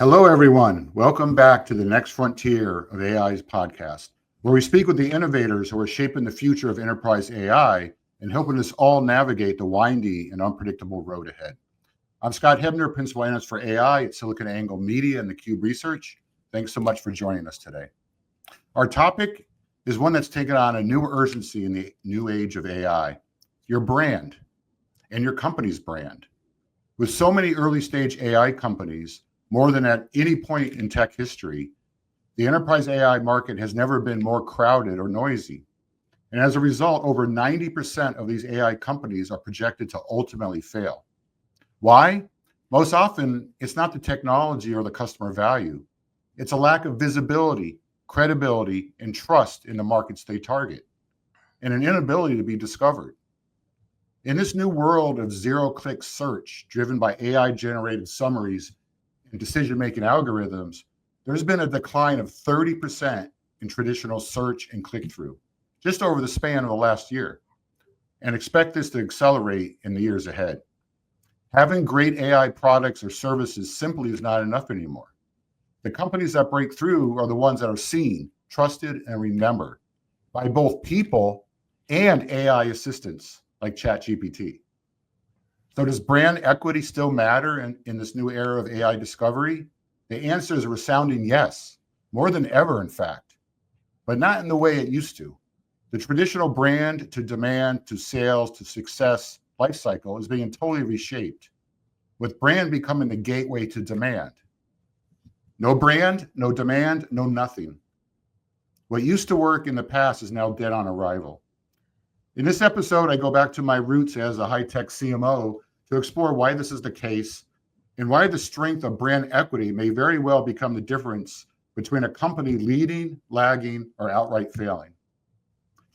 Hello, everyone. Welcome back to the Next Frontier of AI's podcast, where we speak with the innovators who are shaping the future of enterprise AI and helping us all navigate the windy and unpredictable road ahead. I'm Scott Hebner, Principal Analyst for AI at SiliconANGLE Media and theCUBE Research. Thanks so much for joining us today. Our topic is one that's taken on a new urgency in the new age of AI, your brand and your company's brand. With so many early stage AI companies, more than at any point in tech history, the enterprise AI market has never been more crowded or noisy. And as a result, over 90% of these AI companies are projected to ultimately fail. Why? Most often, it's not the technology or the customer value. It's a lack of visibility, credibility, and trust in the markets they target, and an inability to be discovered. In this new world of zero-click search driven by AI-generated summaries and decision-making algorithms, there's been a decline of 30% in traditional search and click-through, just over the span of the last year, and expect this to accelerate in the years ahead. Having great AI products or services simply is not enough anymore. The companies that break through are the ones that are seen, trusted, and remembered by both people and AI assistants like ChatGPT. So does brand equity still matter in this new era of AI discovery? The answer is a resounding yes, more than ever, in fact, but not in the way it used to. The traditional brand to demand, to sales, to success life cycle is being totally reshaped, with brand becoming the gateway to demand. No brand, no demand, no nothing. What used to work in the past is now dead on arrival. In this episode, I go back to my roots as a high-tech CMO to explore why this is the case and why the strength of brand equity may very well become the difference between a company leading, lagging, or outright failing.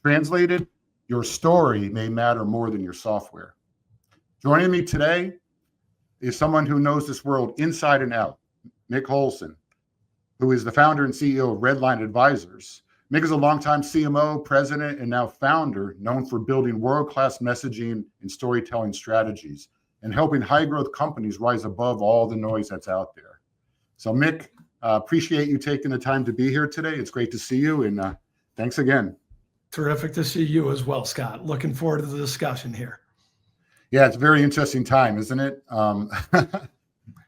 Translated, your story may matter more than your software. Joining me today is someone who knows this world inside and out, Mick Hollison, who is the founder and CEO of Redline Advisors. Mick is a longtime CMO, president, and now founder, known for building world-class messaging and storytelling strategies and helping high-growth companies rise above all the noise that's out there. So Mick, appreciate you taking the time to be here today. It's great to see you, and thanks again. Terrific to see you as well, Scott. Looking forward to the discussion here. Yeah, it's a very interesting time, isn't it?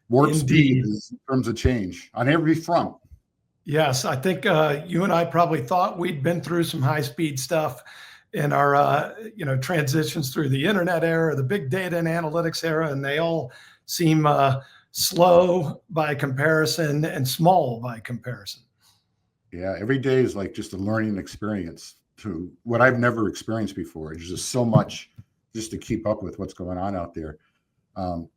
Warp speed in terms of change on every front. Yes, I think you and I probably thought we'd been through some high-speed stuff in our transitions through the internet era, the big data and analytics era, and they all seem slow by comparison and small by comparison. Yeah, every day is like just a learning experience to what I've never experienced before. There's just so much just to keep up with what's going on out there.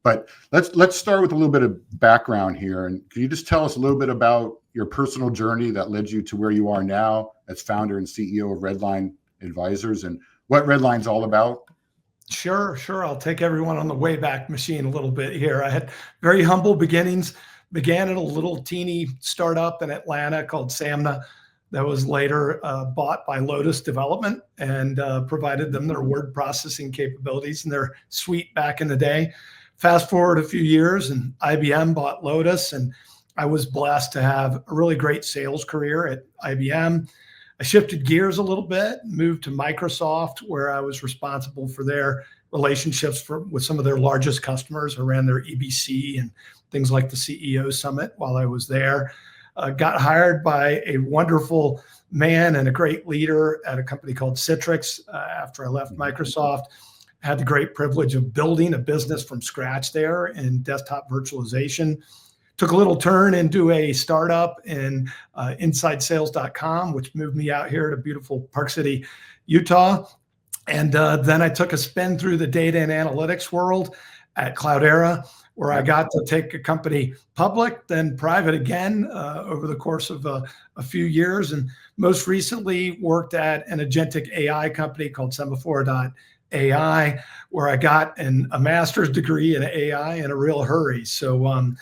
But let's start with a little bit of background here. And can you just tell us a little bit about your personal journey that led you to where you are now as founder and CEO of Redline Advisors and what Redline's all about? Sure. I'll take everyone on the Wayback Machine a little bit here. I had very humble beginnings, began at a little teeny startup in Atlanta called Sameness that was later bought by Lotus Development and provided them their word processing capabilities and their suite back in the day. Fast forward a few years and IBM bought Lotus, and I was blessed to have a really great sales career at IBM. I shifted gears a little bit, moved to Microsoft, where I was responsible for their relationships with some of their largest customers. I ran their EBC and things like the CEO Summit while I was there. Got hired by a wonderful man and a great leader at a company called Citrix after I left Microsoft. Had the great privilege of building a business from scratch there in desktop virtualization. Took a little turn into a startup in InsideSales.com, which moved me out here to beautiful Park City, Utah. And then I took a spin through the data and analytics world at Cloudera, where I got to take a company public, then private again over the course of a few years. And most recently worked at an agentic AI company called Semaphore.ai, where I got a master's degree in AI in a real hurry. So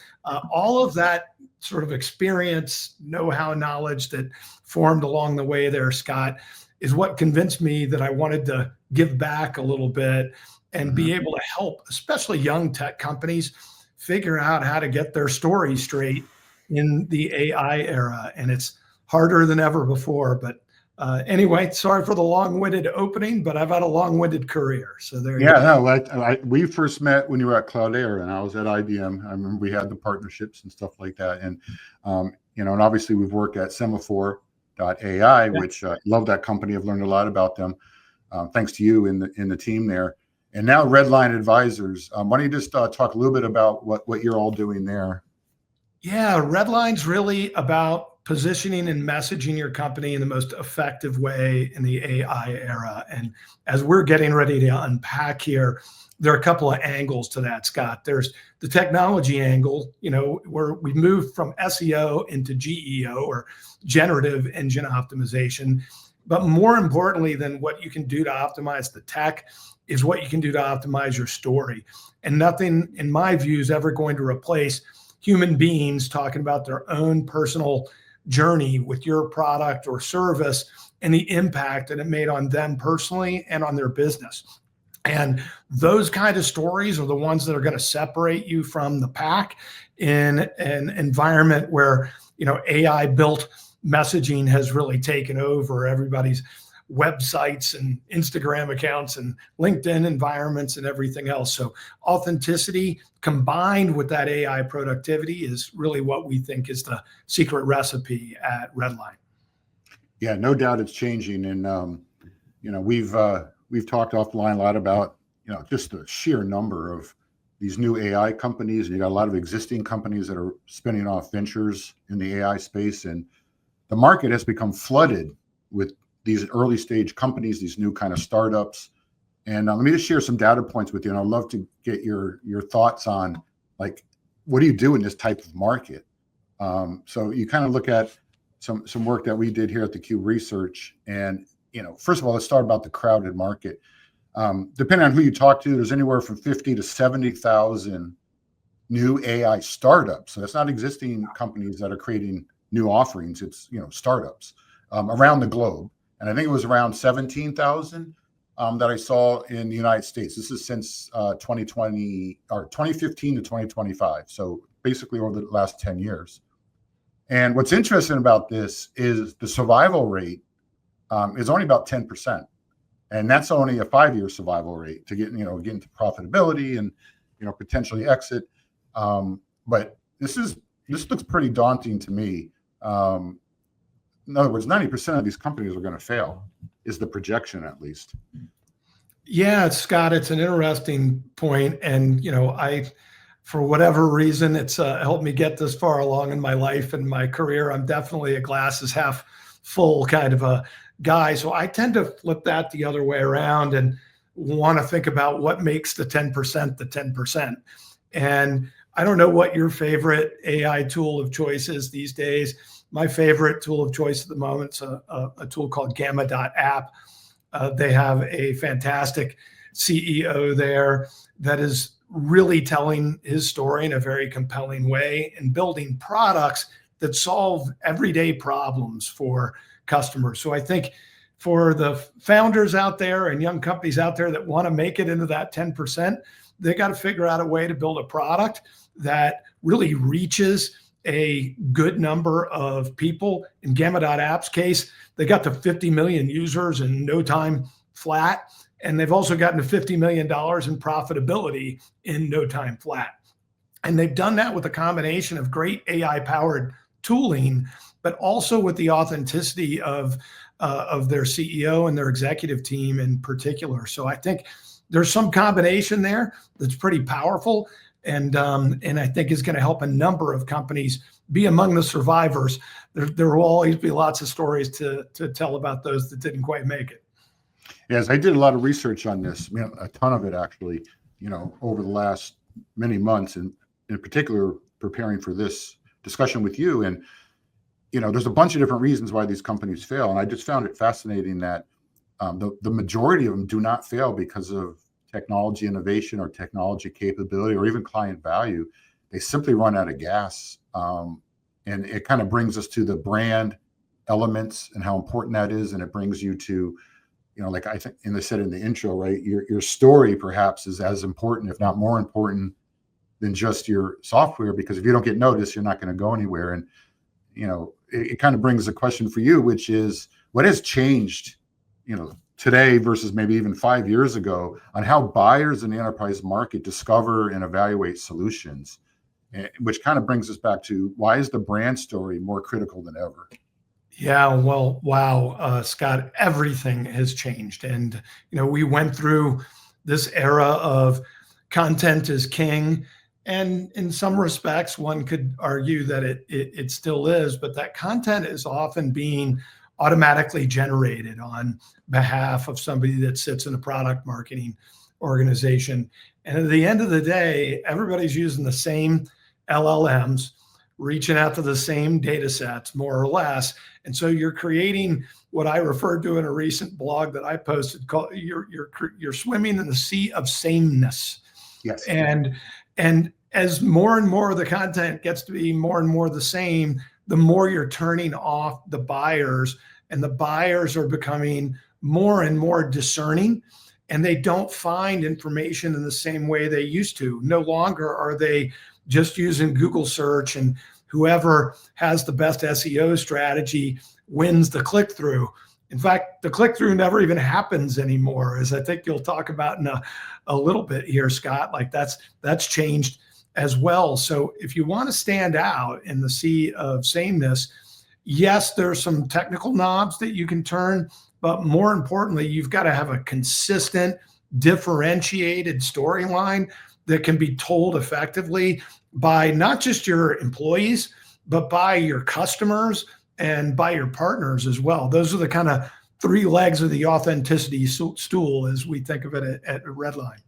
all of that sort of experience, know-how, knowledge that formed along the way there, Scott, is what convinced me that I wanted to give back a little bit and be able to help, especially young tech companies, figure out how to get their story straight in the AI era, and it's harder than ever before. But anyway, sorry for the long-winded opening, but I've had a long-winded career. So there you go. No, we first met when you were at Cloudera and I was at IBM. I remember we had the partnerships and stuff like that. And, and obviously we've worked at Semaphore.ai, which love that company. I've learned a lot about them. Thanks to you in the team there. And now Redline Advisors. Why don't you just talk a little bit about what you're all doing there? Yeah, Redline's really about positioning and messaging your company in the most effective way in the AI era. And as we're getting ready to unpack here, there are a couple of angles to that, Scott. There's the technology angle, where we moved from SEO into GEO, or generative engine optimization. But more importantly than what you can do to optimize the tech is what you can do to optimize your story. And nothing, in my view, is ever going to replace human beings talking about their own personal journey with your product or service and the impact that it made on them personally and on their business. And those kind of stories are the ones that are going to separate you from the pack in an environment where, AI built messaging has really taken over everybody's websites and Instagram accounts and LinkedIn environments and everything else. So authenticity combined with that AI productivity is really what we think is the secret recipe at Redline. Yeah, no doubt it's changing. And, we've talked offline a lot about, just the sheer number of these new AI companies. And you got a lot of existing companies that are spinning off ventures in the AI space. And the market has become flooded with these early stage companies, these new kind of startups. And let me just share some data points with you. And I'd love to get your thoughts on, like, what do you do in this type of market? So you kind of look at some work that we did here at the Q Research. And, first of all, let's start about the crowded market. Depending on who you talk to, there's anywhere from 50 to 70,000 new AI startups. So that's not existing companies that are creating new offerings. It's, startups around the globe. And I think it was around 17,000 that I saw in the United States. This is since 2020 or 2015 to 2025. So basically over the last 10 years. And what's interesting about this is the survival rate is only about 10%. And that's only a 5-year survival rate to get into profitability and, potentially exit. But this looks pretty daunting to me. In other words, 90% of these companies are going to fail, is the projection at least. Yeah, Scott, it's an interesting point. And, for whatever reason, it's helped me get this far along in my life and my career. I'm definitely a glass is half full kind of a guy. So I tend to flip that the other way around and want to think about what makes the 10% the 10%. And I don't know what your favorite AI tool of choice is these days. My favorite tool of choice at the moment is a tool called Gamma.app. They have a fantastic CEO there that is really telling his story in a very compelling way and building products that solve everyday problems for customers. So I think for the founders out there and young companies out there that want to make it into that 10%, they got to figure out a way to build a product that really reaches a good number of people. In Gamma.app's case, they got to 50 million users in no time flat. And they've also gotten to $50 million in profitability in no time flat. And they've done that with a combination of great AI powered tooling, but also with the authenticity of their CEO and their executive team in particular. So I think there's some combination there that's pretty powerful. And I think is going to help a number of companies be among the survivors. There will always be lots of stories to tell about those that didn't quite make it. Yes, I did a lot of research on this, a ton of it actually, over the last many months, and in particular preparing for this discussion with you. And there's a bunch of different reasons why these companies fail, and I just found it fascinating that the majority of them do not fail because of technology innovation or technology capability or even client value. They simply run out of gas. And it kind of brings us to the brand elements and how important that is. And it brings you to, like I think, and I said in the intro, right, your story perhaps is as important, if not more important, than just your software, because if you don't get noticed, you're not going to go anywhere. And, it kind of brings a question for you, which is, what has changed, today versus maybe even 5 years ago on how buyers in the enterprise market discover and evaluate solutions, which kind of brings us back to, why is the brand story more critical than ever? Yeah, well, wow, Scott, everything has changed. And, we went through this era of content is king. And in some respects, one could argue that it still is, but that content is often being automatically generated on behalf of somebody that sits in a product marketing organization. And at the end of the day, everybody's using the same LLMs, reaching out to the same data sets, more or less. And so you're creating what I referred to in a recent blog that I posted called you're swimming in the Sea of Sameness. Yes. And as more and more of the content gets to be more and more the same, the more you're turning off the buyers, and the buyers are becoming more and more discerning, and they don't find information in the same way they used to. No longer are they just using Google search, and whoever has the best SEO strategy wins the click-through. In fact, the click-through never even happens anymore, as I think you'll talk about in a little bit here, Scott. Like that's changed as well. So if you want to stand out in the sea of sameness, yes, there's some technical knobs that you can turn, but more importantly, you've got to have a consistent, differentiated storyline that can be told effectively by not just your employees, but by your customers and by your partners as well. Those are the kind of three legs of the authenticity stool, as we think of it at Redline.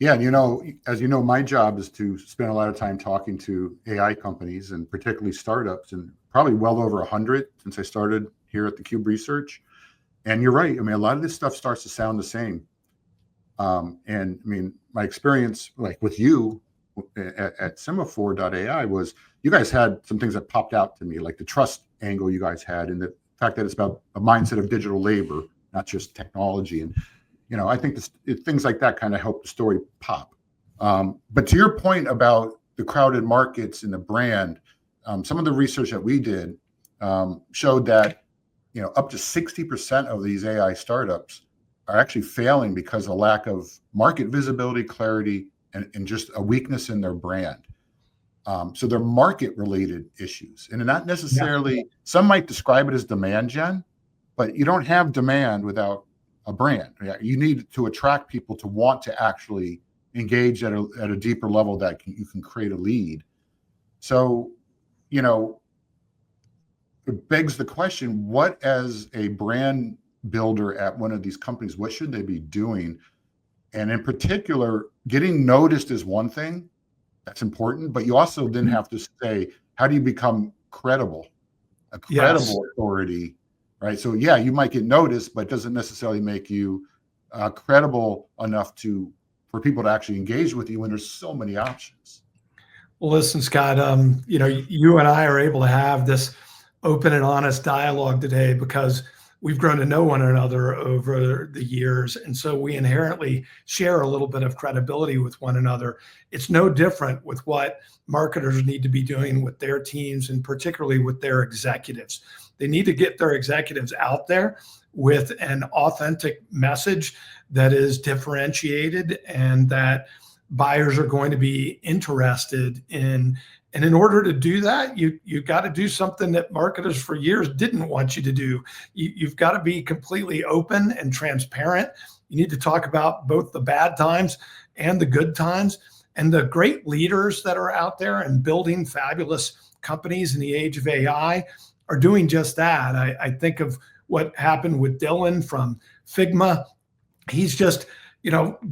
Yeah, and as you know, my job is to spend a lot of time talking to AI companies, and particularly startups, and probably well over 100 since I started here at the Cube Research. And you're right. I mean, a lot of this stuff starts to sound the same. And I mean, my experience, like with you at Semaphore.ai, was you guys had some things that popped out to me, like the trust angle you guys had, and the fact that it's about a mindset of digital labor, not just technology. And I think things like that kind of help the story pop. But to your point about the crowded markets and the brand, some of the research that we did showed that up to 60% of these AI startups are actually failing because of a lack of market visibility, clarity, and just a weakness in their brand. So they're market-related issues, and not necessarily. Some might describe it as demand gen, but you don't have demand without a brand. You need to attract people to want to actually engage at a deeper level that you can create a lead. So, it begs the question, what, as a brand builder at one of these companies, what should they be doing? And in particular, getting noticed is one thing that's important, but you also then have to say, how do you become credible, a credible authority, right? So yeah, you might get noticed, but it doesn't necessarily make you credible enough for people to actually engage with you when there's so many options. Well, listen, Scott, you and I are able to have this open and honest dialogue today because we've grown to know one another over the years. And so we inherently share a little bit of credibility with one another. It's no different with what marketers need to be doing with their teams, and particularly with their executives. They need to get their executives out there with an authentic message that is differentiated and that buyers are going to be interested in. And in order to do that, you've got to do something that marketers for years didn't want you to do. You've got to be completely open and transparent. You need to talk about both the bad times and the good times. And the great leaders that are out there and building fabulous companies in the age of AI are doing just that. I think of what happened with Dylan from Figma. He's just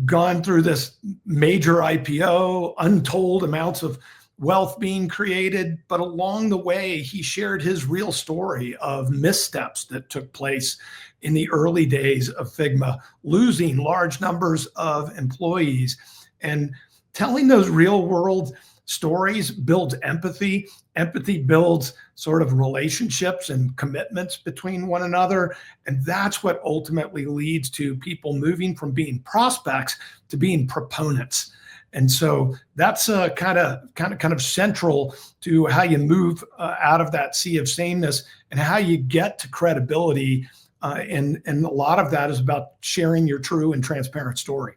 gone through this major IPO, untold amounts of wealth being created, but along the way, he shared his real story of missteps that took place in the early days of Figma, losing large numbers of employees. And telling those real world stories builds empathy. Empathy builds sort of relationships and commitments between one another. And that's what ultimately leads to people moving from being prospects to being proponents. And so that's kind of central to how you move out of that sea of sameness and how you get to credibility. And a lot of that is about sharing your true and transparent story.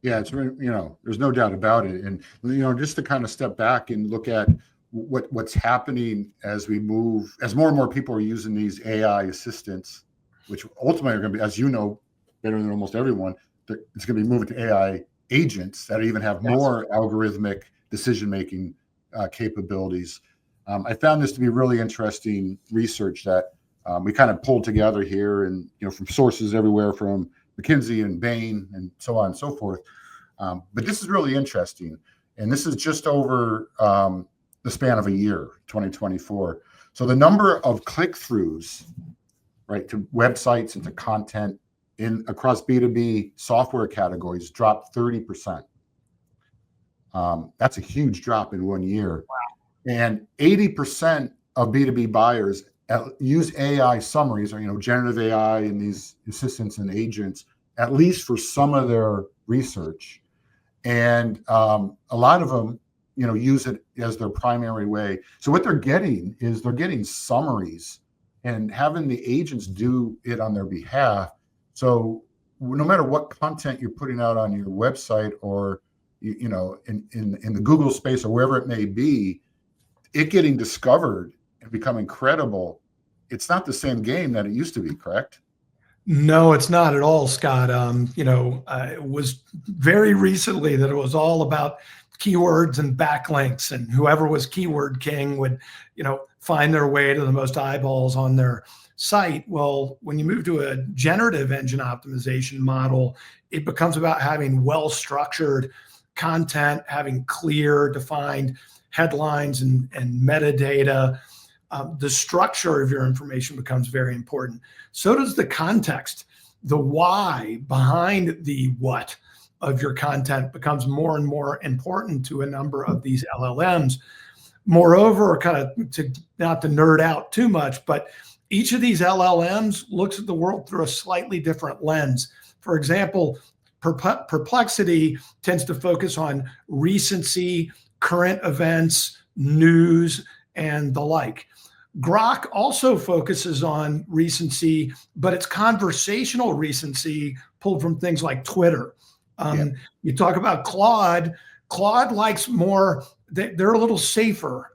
Yeah, it's, there's no doubt about it. And, just to kind of step back and look at what's happening as we move, as more and more people are using these AI assistants, which ultimately are going to be, as you know, better than almost everyone, it's going to be moving to AI agents that even have more algorithmic decision-making capabilities. I found this to be really interesting research that we kind of pulled together here, and from sources everywhere from McKinsey and Bain and so on and so forth. But this is really interesting, and this is just over the span of a year, 2024. So the number of click-throughs, right, to websites and to content across B2B software categories dropped 30%. That's a huge drop in 1 year. Wow. And 80% of B2B buyers use AI summaries, or generative AI and these assistants and agents, at least for some of their research. And a lot of them, use it as their primary way. So what they're getting is they're getting summaries and having the agents do it on their behalf. So no matter what content you're putting out on your website, or in the Google space, or wherever it may be, it getting discovered and becoming credible, it's not the same game that it used to be, correct? No, it's not at all, Scott. It was very recently that it was all about keywords and backlinks, and whoever was keyword king would, find their way to the most eyeballs on their site. Well, when you move to a generative engine optimization model, it becomes about having well-structured content, having clear, defined headlines and metadata. The structure of your information becomes very important. So does the context. The why behind the what of your content becomes more and more important to a number of these LLMs. Moreover, kind of not to nerd out too much, but each of these LLMs looks at the world through a slightly different lens. For example, Perplexity tends to focus on recency, current events, news, and the like. Grok also focuses on recency, but it's conversational recency pulled from things like Twitter. You talk about Claude likes more, they're a little safer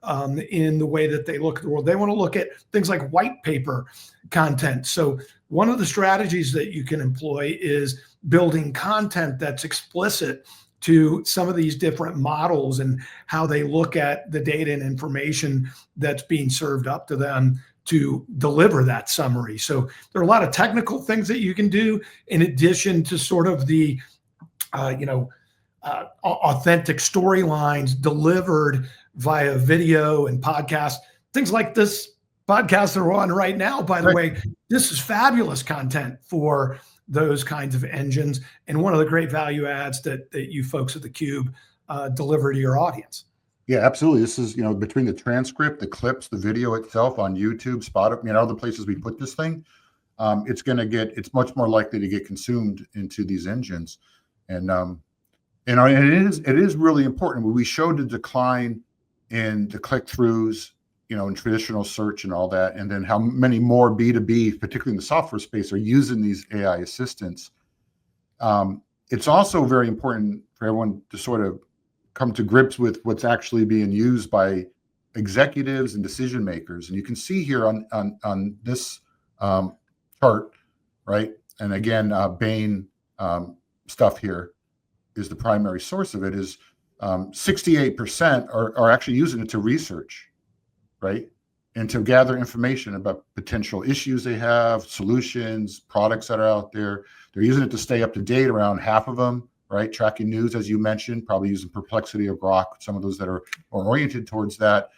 in the way that they look at the world. They want to look at things like white paper content. So one of the strategies that you can employ is building content that's explicit to some of these different models and how they look at the data and information that's being served up to them to deliver that summary. So there are a lot of technical things that you can do in addition to sort of the, authentic storylines delivered via video and podcast, things like this podcast that we're on right now. By the way, this is fabulous content for those kinds of engines, and one of the great value adds that you folks at theCUBE deliver to your audience. Yeah, absolutely. This is, between the transcript, the clips, the video itself on YouTube, Spotify, other places we put this thing, it's much more likely to get consumed into these engines. And it is really important. We showed the decline in the click-throughs, in traditional search and all that, and then how many more B2B, particularly in the software space, are using these AI assistants. It's also very important for everyone to sort of come to grips with what's actually being used by executives and decision makers. And you can see here on this chart, right? And again, Bain stuff here is the primary source of it, is 68% are actually using it to research, right? And to gather information about potential issues they have, solutions, products that are out there. They're using it to stay up to date, around half of them, right? Tracking news, as you mentioned, probably using Perplexity or Grok, some of those that are more oriented towards that.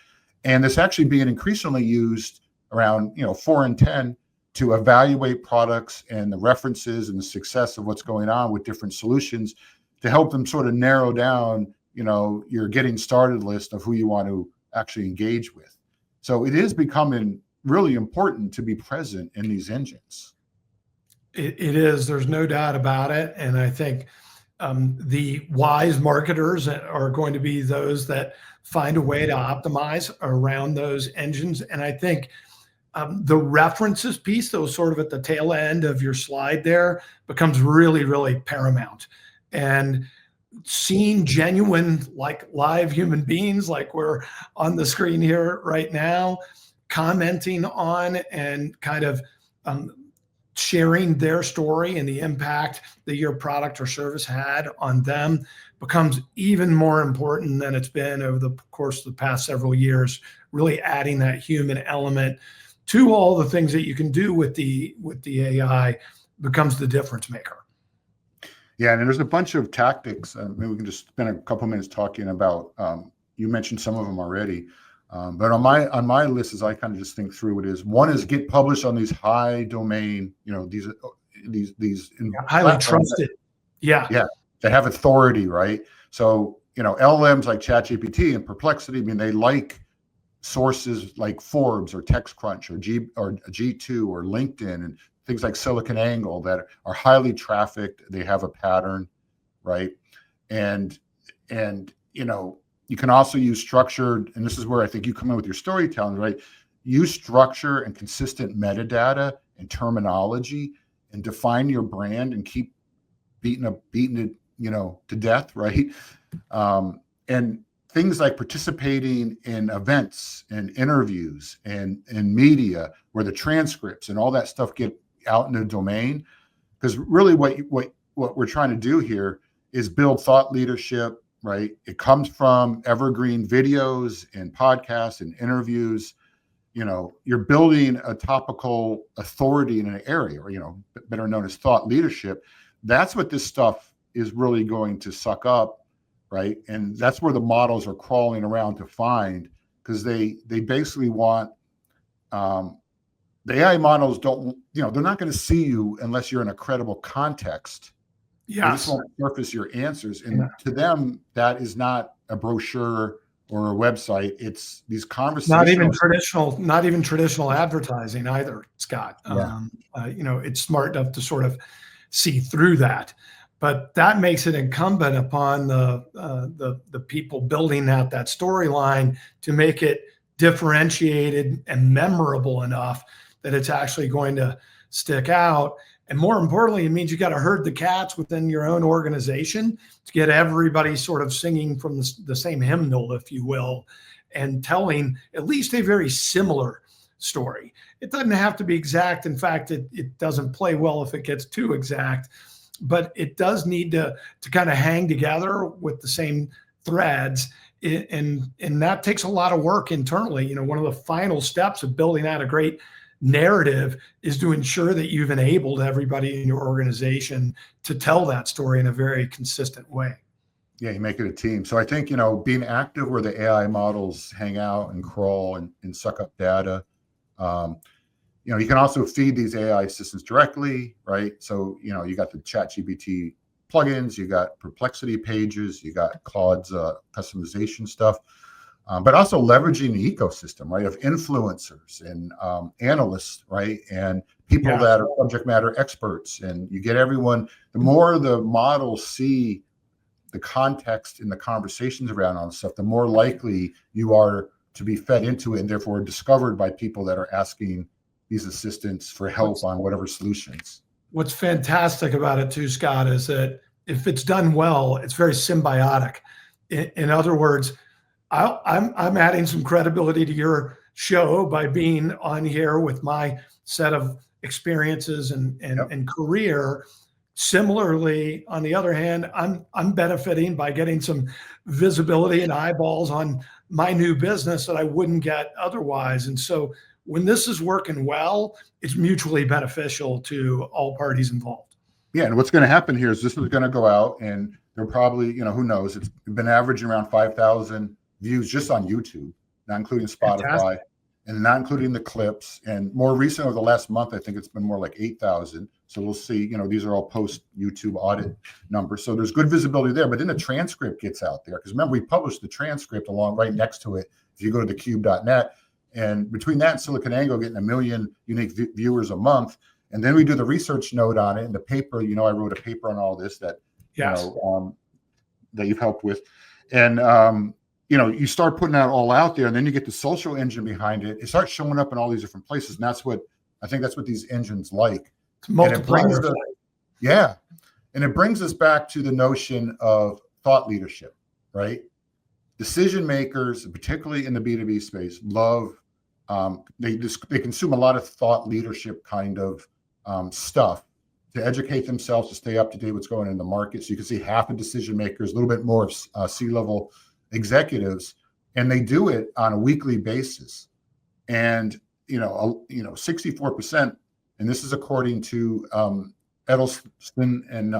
And this actually being increasingly used around 4 and 10 to evaluate products and the references and the success of what's going on with different solutions, to help them sort of narrow down, your getting started list of who you want to actually engage with. So it is becoming really important to be present in these engines. It is, there's no doubt about it. And I think The wise marketers are going to be those that find a way to optimize around those engines. And I think the references piece that was sort of at the tail end of your slide there becomes really, really paramount. And seeing genuine, like live human beings, like we're on the screen here right now, commenting on and kind of sharing their story and the impact that your product or service had on them becomes even more important than it's been over the course of the past several years, really adding that human element to all the things that you can do with the AI becomes the difference maker. Yeah, and there's a bunch of tactics. Maybe we can just spend a couple minutes talking about. You mentioned some of them already, but on my list, as I kind of just think through it, is one is get published on these high domain, these highly trusted. Yeah, they have authority, right? So LLMs like ChatGPT and Perplexity, I mean, they like sources like Forbes or TechCrunch or G2 or LinkedIn and things like SiliconANGLE that are highly trafficked. They have a pattern, right? And you can also use structured, and this is where I think you come in with your storytelling, right? Use structure and consistent metadata and terminology and define your brand and keep beating it, to death, right? And things like participating in events and interviews and media where the transcripts and all that stuff get out in the domain, because really what we're trying to do here is build thought leadership, right? It comes from evergreen videos and podcasts and interviews. You're building a topical authority in an area, or better known as thought leadership. That's what this stuff is really going to suck up, right? And that's where the models are crawling around to find, because they basically want the AI models don't, they're not going to see you unless you're in a credible context. Yeah, they just won't surface your answers, and to them that is not a brochure or a website. It's these conversations. Not even traditional advertising either, Scott. It's smart enough to sort of see through that, but that makes it incumbent upon the people building out that storyline to make it differentiated and memorable enough that it's actually going to stick out. And more importantly, it means you got to herd the cats within your own organization to get everybody sort of singing from the same hymnal, if you will, and telling at least a very similar story. It doesn't have to be exact. In fact, it doesn't play well if it gets too exact, but it does need to kind of hang together with the same threads. And that takes a lot of work internally. One of the final steps of building out a great narrative is to ensure that you've enabled everybody in your organization to tell that story in a very consistent way. Yeah, you make it a team. So I think, being active where the AI models hang out and crawl and suck up data. You can also feed these AI assistants directly, right? So, you got the ChatGPT plugins, you got Perplexity pages, you got Claude's customization stuff. But also leveraging the ecosystem, right, of influencers and analysts, right, and people that are subject matter experts. And you get everyone, the more the models see the context in the conversations around all this stuff, the more likely you are to be fed into it and therefore discovered by people that are asking these assistants for help on whatever solutions. What's fantastic about it too, Scott, is that if it's done well, it's very symbiotic. In other words, I'm adding some credibility to your show by being on here with my set of experiences and career. Similarly, on the other hand, I'm benefiting by getting some visibility and eyeballs on my new business that I wouldn't get otherwise. And so when this is working well, it's mutually beneficial to all parties involved. Yeah, and what's going to happen here is this is going to go out, and they're probably, who knows, it's been averaging around 5,000 views just on YouTube, not including Spotify. Fantastic. And not including the clips. And more recent, over the last month, I think it's been more like 8,000. So we'll see, these are all post YouTube audit numbers. So there's good visibility there. But then the transcript gets out there. Because remember, we published the transcript along right next to it. If you go to thecube.net, and between that and SiliconANGLE getting 1 million unique viewers a month, and then we do the research note on it. And the paper, I wrote a paper on all this that Yes. That you've helped with. And, you start putting that all out there, and then you get the social engine behind it. It starts showing up in all these different places. And that's what these engines like. It's multiplier. Yeah. And it brings us back to the notion of thought leadership, right? Decision makers, particularly in the B2B space, love, they consume a lot of thought leadership kind of stuff to educate themselves, to stay up to date what's going on in the market. So you can see half of decision makers, a little bit more of C-level executives, and they do it on a weekly basis. And 64%, and this is according to Edelston and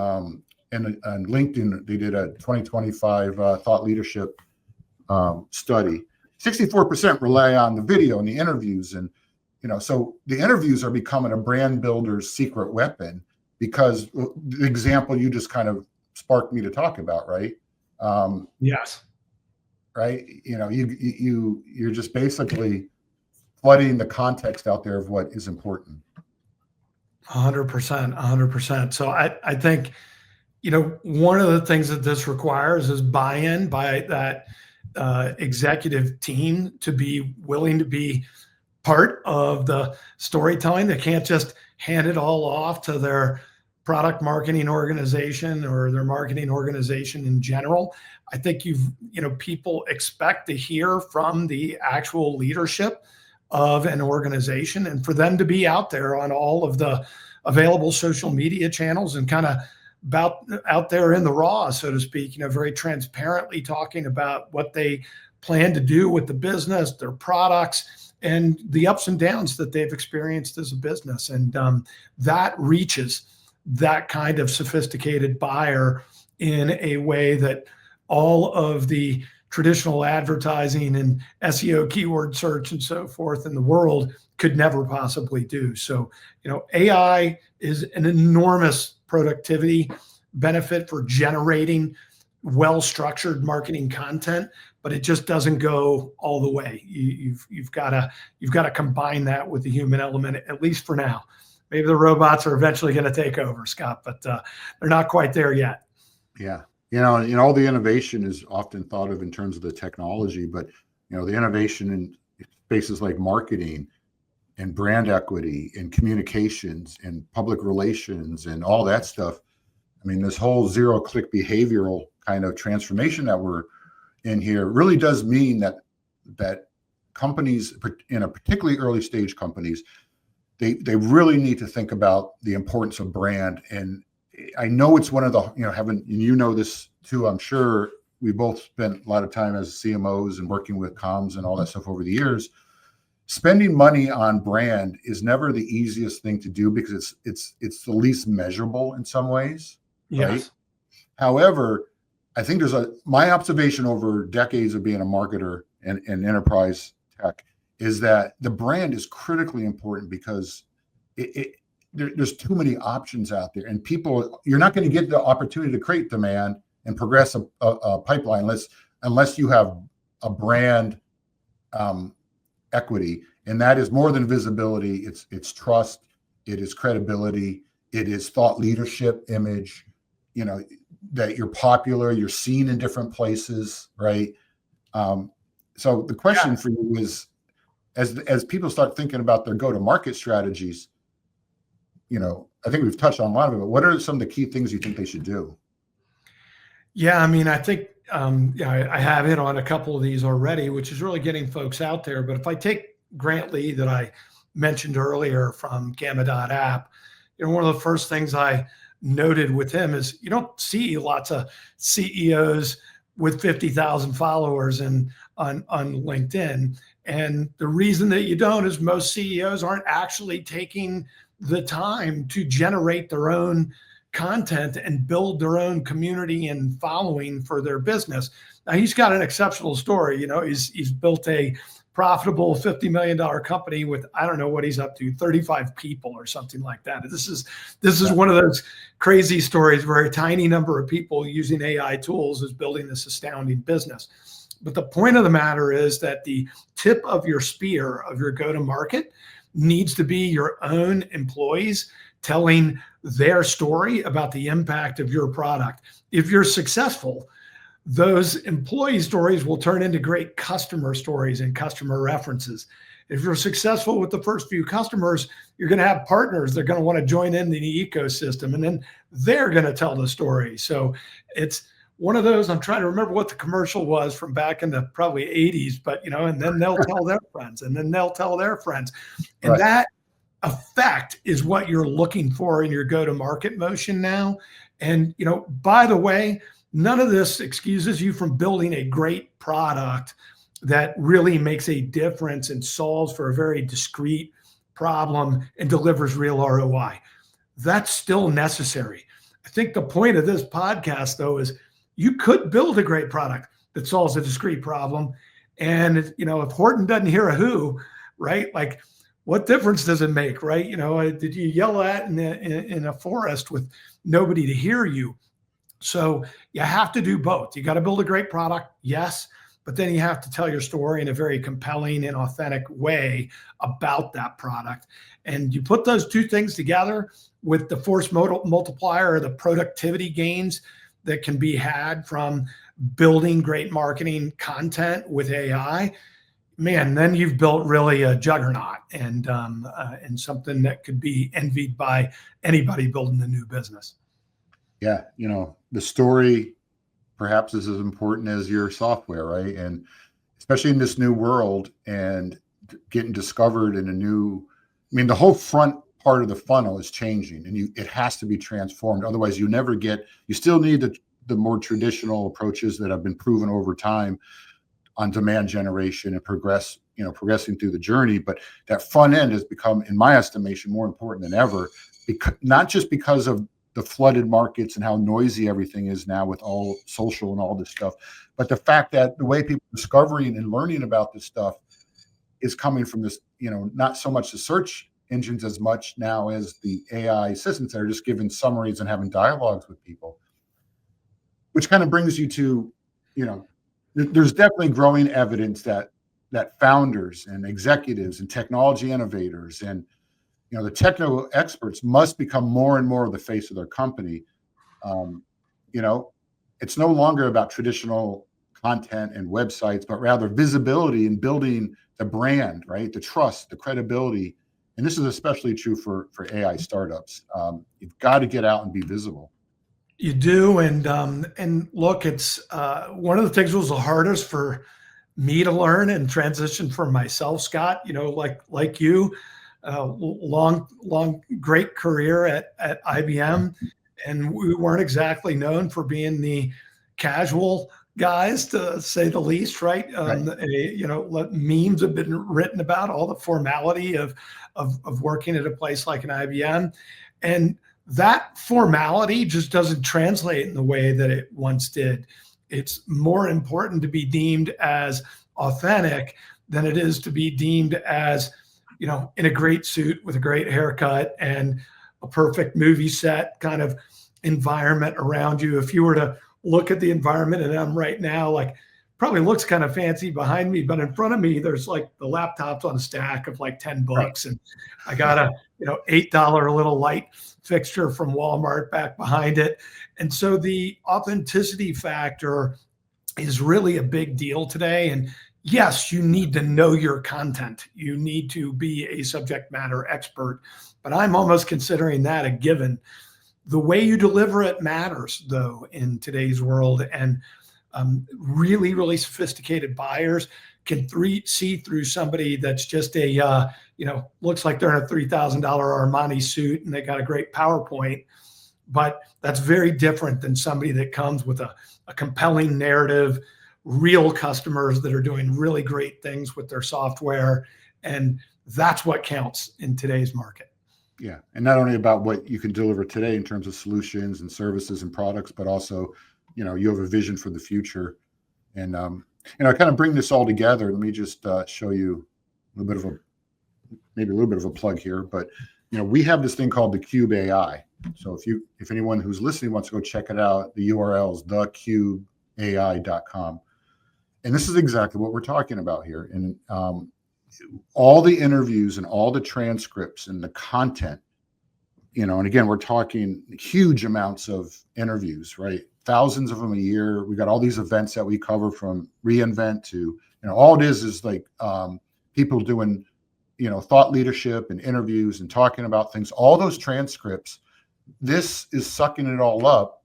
LinkedIn. They did a 2025 thought leadership study. 64% rely on the video and the interviews, and so the interviews are becoming a brand builder's secret weapon, because the example you just kind of sparked me to talk about, right? Yes. Right. You're just basically flooding the context out there of what is important. 100%. So I think, one of the things that this requires is buy-in by that executive team to be willing to be part of the storytelling. They can't just hand it all off to their product marketing organization or their marketing organization in general. I think people expect to hear from the actual leadership of an organization, and for them to be out there on all of the available social media channels and kind of out there in the raw, so to speak, very transparently talking about what they plan to do with the business, their products, and the ups and downs that they've experienced as a business. And that reaches that kind of sophisticated buyer in a way that all of the traditional advertising and SEO, keyword search, and so forth in the world could never possibly do. So, AI is an enormous productivity benefit for generating well-structured marketing content, but it just doesn't go all the way. You've got to combine that with the human element, at least for now. Maybe the robots are eventually going to take over, Scott, but they're not quite there yet. Yeah. All the innovation is often thought of in terms of the technology, but, the innovation in spaces like marketing and brand equity and communications and public relations and all that stuff. I mean, this whole zero-click behavioral kind of transformation that we're in here really does mean that companies, in a particularly early stage companies, they really need to think about the importance of brand. And I know it's one of the, and this too, I'm sure we both spent a lot of time as CMOs and working with comms and all that stuff over the years. Spending money on brand is never the easiest thing to do because it's the least measurable in some ways. Yes. Right? However, I think my observation over decades of being a marketer and enterprise tech is that the brand is critically important because there's too many options out there, and you're not going to get the opportunity to create demand and progress a pipeline unless you have a brand equity, and that is more than visibility. It's trust, it is credibility, it is thought leadership, image. That you're popular, you're seen in different places, right? So the question for you is, as people start thinking about their go-to-market strategies, I think we've touched on a lot of it, but what are some of the key things you think they should do? Yeah, I mean, I think I have hit on a couple of these already, which is really getting folks out there. But if I take Grant Lee that I mentioned earlier from Gamma.app, one of the first things I noted with him is you don't see lots of CEOs with 50,000 followers on LinkedIn. And the reason that you don't is most CEOs aren't actually taking the time to generate their own content and build their own community and following for their business. Now, he's got an exceptional story. He's built a profitable $50 million company with, I don't know what he's up to, 35 people or something like that. This is one of those crazy stories where a tiny number of people using AI tools is building this astounding business. But the point of the matter is that the tip of your spear of your go-to-market needs to be your own employees telling their story about the impact of your product. If you're successful, those employee stories will turn into great customer stories and customer references. If you're successful with the first few customers, you're going to have partners. They're going to want to join in the ecosystem, and then they're going to tell the story. So it's one of those, I'm trying to remember what the commercial was from back in the probably 80s, but and then they'll tell their friends, and then they'll tell their friends. And Right. that effect is what you're looking for in your go-to-market motion now. And, by the way, none of this excuses you from building a great product that really makes a difference and solves for a very discrete problem and delivers real ROI. That's still necessary. I think the point of this podcast, though, is you could build a great product that solves a discrete problem. And, if Horton doesn't hear a who, right? Like, what difference does it make, right? Did you yell at in a forest with nobody to hear you? So you have to do both. You got to build a great product, yes, but then you have to tell your story in a very compelling and authentic way about that product. And you put those two things together with the force multiplier, or the productivity gains that can be had from building great marketing content with AI, man, then you've built really a juggernaut and something that could be envied by anybody building a new business. Yeah, the story perhaps is as important as your software, right? And especially in this new world and getting discovered in the whole front part of the funnel is changing, and it has to be transformed. Otherwise, you still need the more traditional approaches that have been proven over time on demand generation and progressing through the journey. But that front end has become, in my estimation, more important than ever, not just because of the flooded markets and how noisy everything is now with all social and all this stuff, but the fact that the way people are discovering and learning about this stuff is coming from this, not so much the search engines as much now as the AI assistants that are just giving summaries and having dialogues with people, which kind of brings you to, there's definitely growing evidence that founders and executives and technology innovators and the technical experts must become more and more of the face of their company. It's no longer about traditional content and websites, but rather visibility and building the brand, right? The trust, the credibility. And this is especially true for AI startups. You've got to get out and be visible. You do. And look, it's one of the things that was the hardest for me to learn and transition for myself, Scott, like you. Long, great career at IBM, and we weren't exactly known for being the casual guys, to say the least, right? Memes have been written about all the formality of working at a place like an IBM, and that formality just doesn't translate in the way that it once did. It's more important to be deemed as authentic than it is to be deemed as in a great suit with a great haircut and a perfect movie set kind of environment around you. If you were to look at the environment and I'm right now, like, probably looks kind of fancy behind me, but in front of me, there's like the laptops on a stack of like 10 books. Right. And I got a, $8 little light fixture from Walmart back behind it. And so the authenticity factor is really a big deal today. And yes, you need to know your content. You need to be a subject matter expert, but I'm almost considering that a given. The way you deliver it matters, though, in today's world. And really, really sophisticated buyers can see through somebody that's just a, looks like they're in a $3,000 Armani suit and they got a great PowerPoint, but that's very different than somebody that comes with a compelling narrative, real customers that are doing really great things with their software. And that's what counts in today's market. Yeah. And not only about what you can deliver today in terms of solutions and services and products, but also, you have a vision for the future. And, I kind of bring this all together. Let me just show you a little bit of a plug here, but, we have this thing called the Cube AI. So if anyone who's listening wants to go check it out, the URL is thecubeai.com. And this is exactly what we're talking about here. And all the interviews and all the transcripts and the content and again, we're talking huge amounts of interviews, right? Thousands of them a year. We got all these events that we cover, from reInvent to, all it is like people doing, thought leadership and interviews and talking about things, all those transcripts. This is sucking it all up.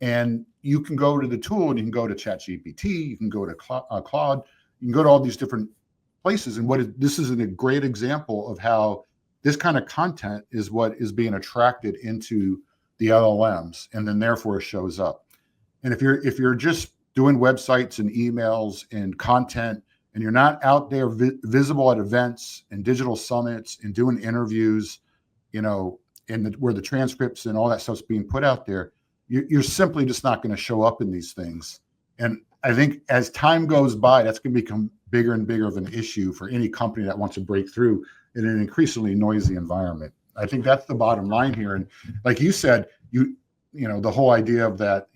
And you can go to the tool, and you can go to ChatGPT, you can go to Cloud, you can go to all these different places. And this is a great example of how this kind of content is what is being attracted into the LLMs, and then therefore shows up. And if you're just doing websites and emails and content, and you're not out there visible at events and digital summits and doing interviews, where the transcripts and all that stuff's being put out there, you're simply just not going to show up in these things. And I think as time goes by, that's going to become bigger and bigger of an issue for any company that wants to break through in an increasingly noisy environment. I think that's the bottom line here. And like you said, the whole idea of that,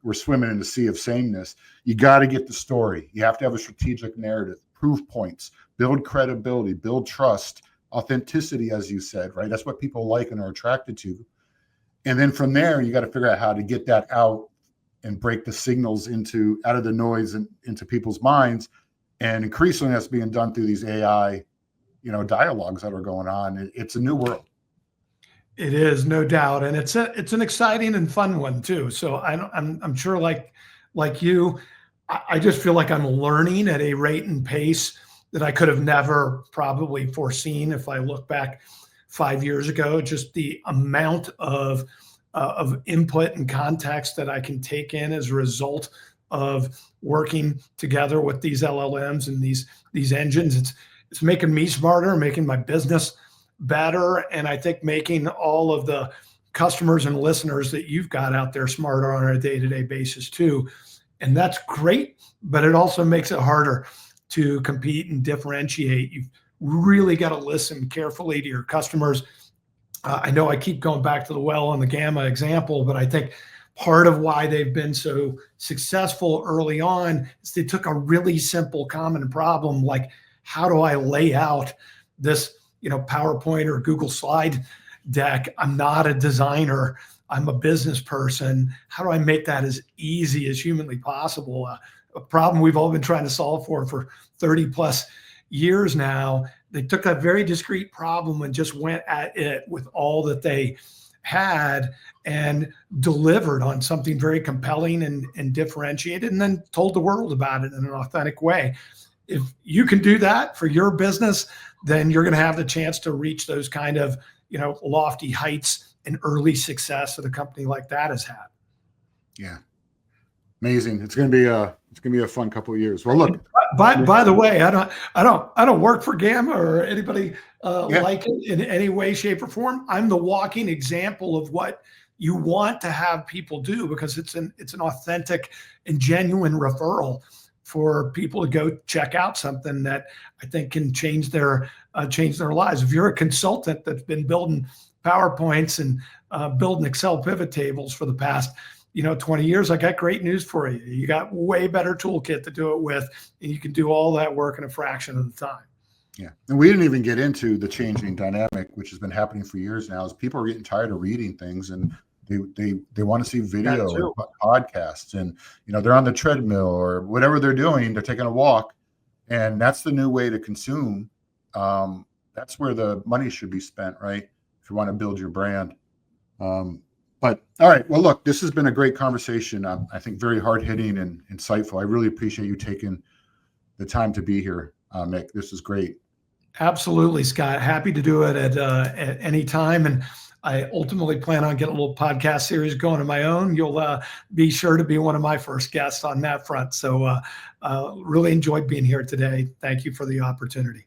we're swimming in the sea of sameness. You got to get the story. You have to have a strategic narrative, proof points, build credibility, build trust, authenticity, as you said, right? That's what people like and are attracted to. And then from there, you got to figure out how to get that out and break the signals out of the noise and into people's minds. And increasingly that's being done through these AI, dialogues that are going on. It's a new world. It is, no doubt, and it's an exciting and fun one too. So I'm sure, like you, I just feel like I'm learning at a rate and pace that I could have never probably foreseen if I look back 5 years ago. Just the amount of input and context that I can take in as a result of working together with these LLMs and these engines. It's making me smarter, making my business better, and I think making all of the customers and listeners that you've got out there smarter on a day-to-day basis too. And that's great, but it also makes it harder to compete and differentiate. You've really got to listen carefully to your customers. I know I keep going back to the well and the gamma example, but I think part of why they've been so successful early on is they took a really simple common problem, like how do I lay out this PowerPoint or Google slide deck? I'm not a designer. I'm a business person. How do I make that as easy as humanly possible? A problem we've all been trying to solve for 30 plus years now. They took that very discrete problem and just went at it with all that they had and delivered on something very compelling and differentiated, and then told the world about it in an authentic way. If you can do that for your business, then you're going to have the chance to reach those kind of, lofty heights and early success that a company like that has had. Yeah. Amazing. It's going to be a fun couple of years. Well, look, by the way, I don't work for Gamma or anybody like it in any way, shape, or form. I'm the walking example of what you want to have people do, because it's an authentic and genuine referral for people to go check out something that I think can change their lives. If you're a consultant that's been building PowerPoints and building Excel pivot tables for the past 20 years, I got great news for you. You got way better toolkit to do it with, and you can do all that work in a fraction of the time. Yeah. And we didn't even get into the changing dynamic, which has been happening for years now, is people are getting tired of reading things, and they want to see video and podcasts, and they're on the treadmill or whatever they're doing. They're taking a walk, and that's the new way to consume. That's where the money should be spent, right? If you want to build your brand. But all right, well, look, this has been a great conversation. I think very hard hitting and insightful. I really appreciate you taking the time to be here, Mick. This is great. Absolutely, Scott. Happy to do it at any time. And I ultimately plan on getting a little podcast series going of my own. You'll be sure to be one of my first guests on that front. So really enjoyed being here today. Thank you for the opportunity.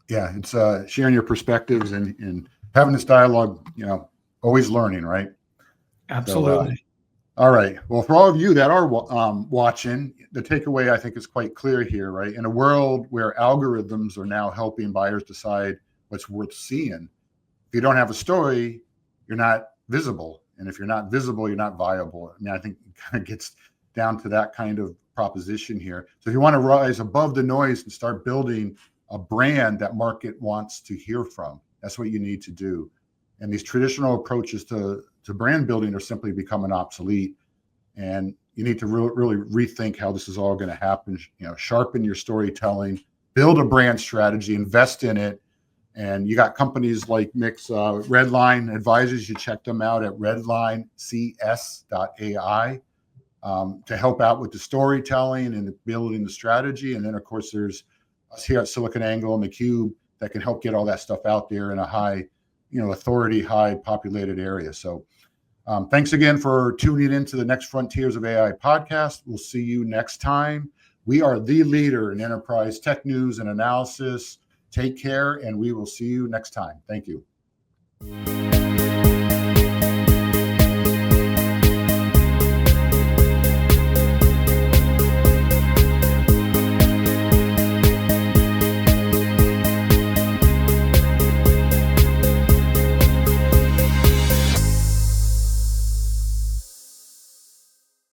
Yeah, it's sharing your perspectives and having this dialogue, always learning, right? Absolutely. So, all right. Well, for all of you that are watching, the takeaway I think is quite clear here, right? In a world where algorithms are now helping buyers decide what's worth seeing, if you don't have a story, you're not visible. And if you're not visible, you're not viable. I mean, I think it kind of gets down to that kind of proposition here. So if you want to rise above the noise and start building a brand that market wants to hear from, that's what you need to do. And these traditional approaches to brand building are simply becoming obsolete. And you need to really rethink how this is all going to happen. Sharpen your storytelling, build a brand strategy, invest in it. And you got companies like Mick's Redline Advisors. You check them out at redlinecs.ai to help out with the storytelling and building the strategy. And then, of course, there's us here at SiliconANGLE and theCUBE that can help get all that stuff out there in a high, authority, high populated area. So thanks again for tuning into the Next Frontiers of AI podcast. We'll see you next time. We are the leader in enterprise tech news and analysis. Take care, and we will see you next time. Thank you.